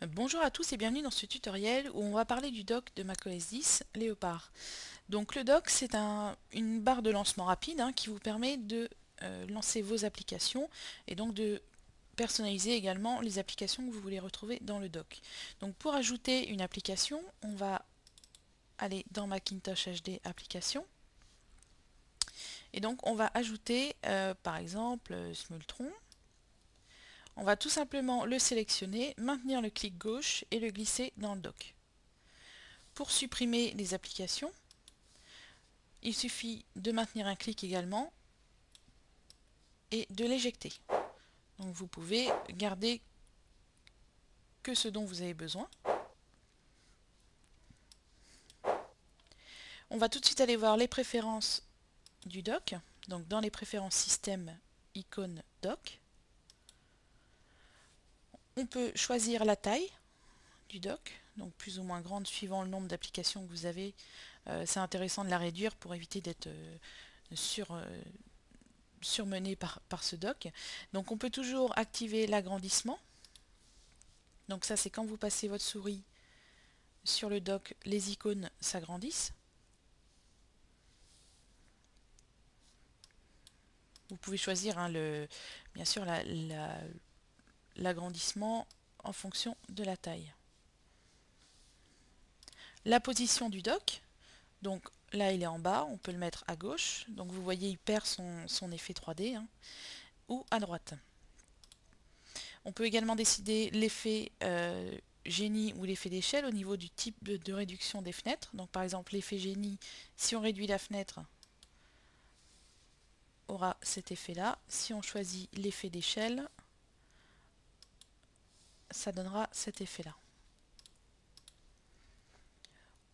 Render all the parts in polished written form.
Bonjour à tous et bienvenue dans ce tutoriel où on va parler du dock de macOS 10 Léopard. Donc le dock c'est une barre de lancement rapide qui vous permet de lancer vos applications et donc de personnaliser également les applications que vous voulez retrouver dans le dock. Donc pour ajouter une application, on va aller dans Macintosh HD Applications et donc on va ajouter par exemple Smultron. On va tout simplement le sélectionner, maintenir le clic gauche et le glisser dans le dock. Pour supprimer les applications, il suffit de maintenir un clic également et de l'éjecter. Donc vous pouvez garder que ce dont vous avez besoin. On va tout de suite aller voir les préférences du dock. Donc dans les préférences système, icône dock. On peut choisir la taille du dock, donc plus ou moins grande suivant le nombre d'applications que vous avez. C'est intéressant de la réduire pour éviter d'être surmené par ce dock. Donc on peut toujours activer l'agrandissement. Donc ça c'est quand vous passez votre souris sur le dock, les icônes s'agrandissent. Vous pouvez choisir bien sûr l'agrandissement en fonction de la taille. La position du dock, donc là il est en bas, on peut le mettre à gauche, donc vous voyez il perd son effet 3D, ou à droite. On peut également décider l'effet génie ou l'effet d'échelle au niveau du type de réduction des fenêtres. Donc par exemple l'effet génie, si on réduit la fenêtre, aura cet effet-là. Si on choisit l'effet d'échelle, ça donnera cet effet-là.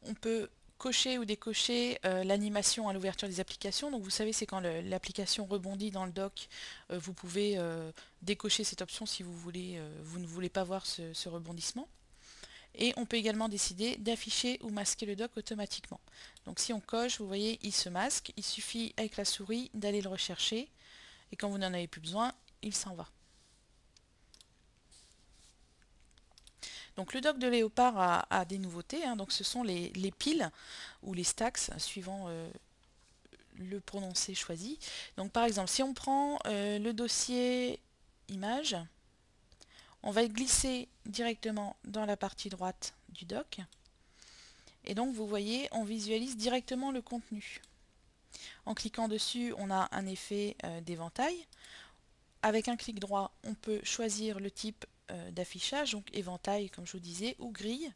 On peut cocher ou décocher l'animation à l'ouverture des applications. Donc vous savez, c'est quand l'application rebondit dans le dock, vous pouvez décocher cette option si vous ne voulez pas voir ce rebondissement. Et on peut également décider d'afficher ou masquer le dock automatiquement. Donc si on coche, vous voyez, il se masque. Il suffit avec la souris d'aller le rechercher. Et quand vous n'en avez plus besoin, il s'en va. Donc le dock de Léopard a des nouveautés. Donc ce sont les piles ou les stacks, suivant le prononcé choisi. Donc par exemple, si on prend le dossier image, on va glisser directement dans la partie droite du dock. Et donc vous voyez, on visualise directement le contenu. En cliquant dessus, on a un effet d'éventail. Avec un clic droit, on peut choisir le type d'affichage, donc éventail comme je vous disais, ou grille.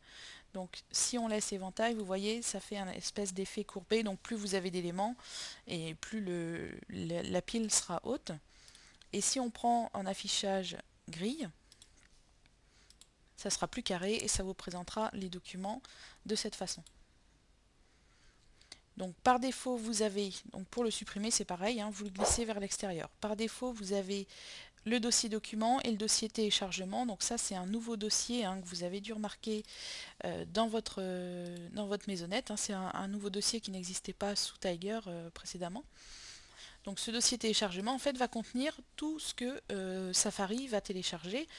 Donc si on laisse éventail, vous voyez, ça fait un espèce d'effet courbé, donc plus vous avez d'éléments et plus la pile sera haute. Et si on prend un affichage grille, ça sera plus carré et ça vous présentera les documents de cette façon. Donc par défaut, vous avez, donc pour le supprimer c'est pareil, vous le glissez vers l'extérieur. Par défaut, vous avez le dossier document et le dossier téléchargement. Donc ça c'est un nouveau dossier que vous avez dû remarquer dans votre maisonnette. C'est un nouveau dossier qui n'existait pas sous Tiger précédemment. Donc ce dossier téléchargement en fait va contenir tout ce que Safari va télécharger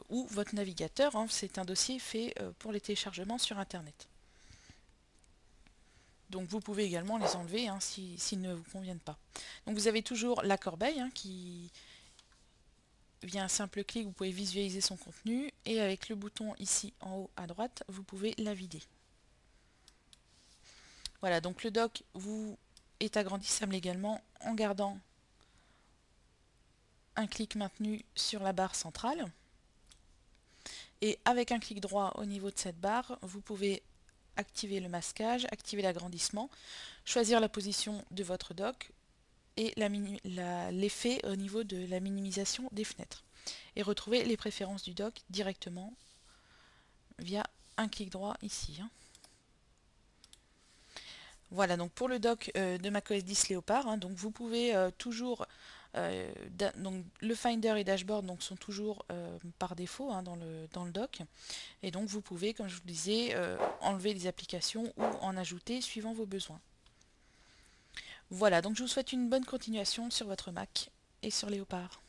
ou votre navigateur. C'est un dossier fait pour les téléchargements sur internet. Donc vous pouvez également les enlever s'ils ne vous conviennent pas. Donc vous avez toujours la corbeille qui, via un simple clic, vous pouvez visualiser son contenu et avec le bouton ici en haut à droite, vous pouvez la vider. Voilà, donc le dock est agrandissable également en gardant un clic maintenu sur la barre centrale. Et avec un clic droit au niveau de cette barre, vous pouvez activer le masquage, activer l'agrandissement, choisir la position de votre dock et l'effet au niveau de la minimisation des fenêtres. Et retrouver les préférences du dock directement via un clic droit ici. Voilà, donc pour le dock de macOS 10 Léopard, donc vous pouvez toujours, donc le Finder et Dashboard sont toujours par défaut dans le dock, et donc vous pouvez, comme je vous le disais, enlever des applications ou en ajouter suivant vos besoins. Voilà, donc je vous souhaite une bonne continuation sur votre Mac et sur Léopard.